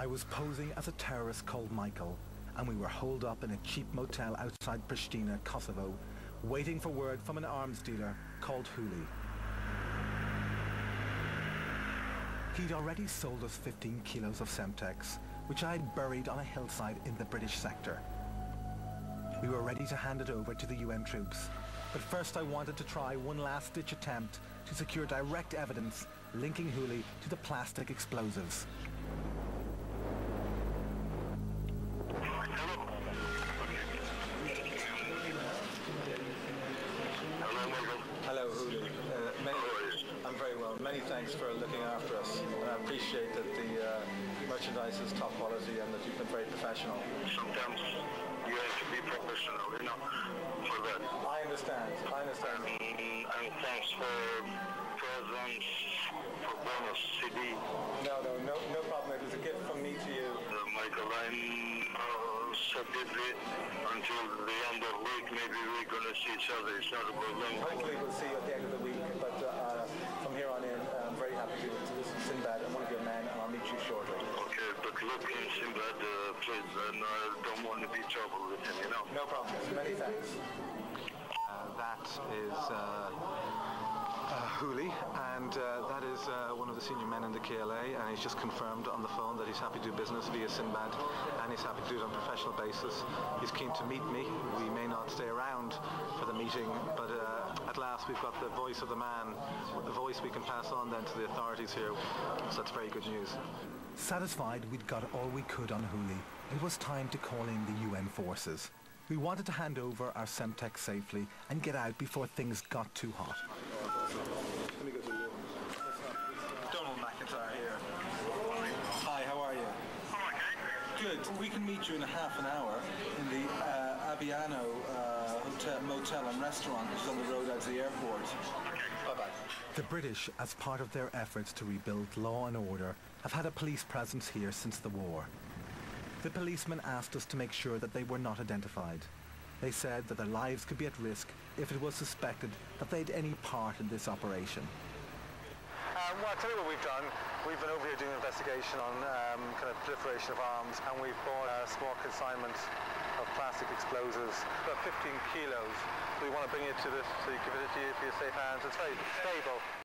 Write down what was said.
I was posing as a terrorist called Michael, and we were holed up in a cheap motel outside Pristina, Kosovo, waiting for word from an arms dealer called Hulji. He'd already sold us 15 kilos of Semtex, which I'd buried on a hillside in the British sector. We were ready to hand it over to the UN troops, but first I wanted to try one last-ditch attempt to secure direct evidence linking Hulji to the plastic explosives. Hello, Hulji. I'm very well. Many thanks for looking after us. And I appreciate that the merchandise is top quality and that you've been very professional. Sometimes you have to be professional, for that. I understand. And thanks for presents, for bonus CD. No problem. It was a gift from me to you. Michael, I'm so busy until the end of the week. Maybe we're going to see each other. It's not a problem. Hopefully we'll see you at the end of the week, but from here on in, I'm very happy to listen to Sinbad and one of your men, and I'll meet you shortly. Okay, but look in Sinbad, please, and I don't want to be trouble with him, No problem. Many thanks. That is Hulji, and that is one of the senior men in the KLA, and he's just confirmed on the phone that he's happy to do business via Sinbad, and he's happy to do it on a professional basis. He's keen to meet me. We may not stay around for the meeting, but at last we've got the voice of the man, the voice we can pass on then to the authorities here, so that's very good news. Satisfied we'd got all we could on Hulji, it was time to call in the UN forces. We wanted to hand over our Semtex safely and get out before things got too hot. Let me go to you. Donald McIntyre here. Hi, how are you? Good. We can meet you in a half an hour in the Abbiano motel and restaurant, which is on the road out to the airport. Bye-bye. The British, as part of their efforts to rebuild law and order, have had a police presence here since the war. The policemen asked us to make sure that they were not identified. They said that their lives could be at risk if it was suspected that they had any part in this operation. Well, I'll tell you what we've done. We've been over here doing an investigation on kind of proliferation of arms, and we've bought a small consignment of plastic explosives, about 15 kilos. We want to bring it to this, so you give it to you for your safe hands. It's very stable.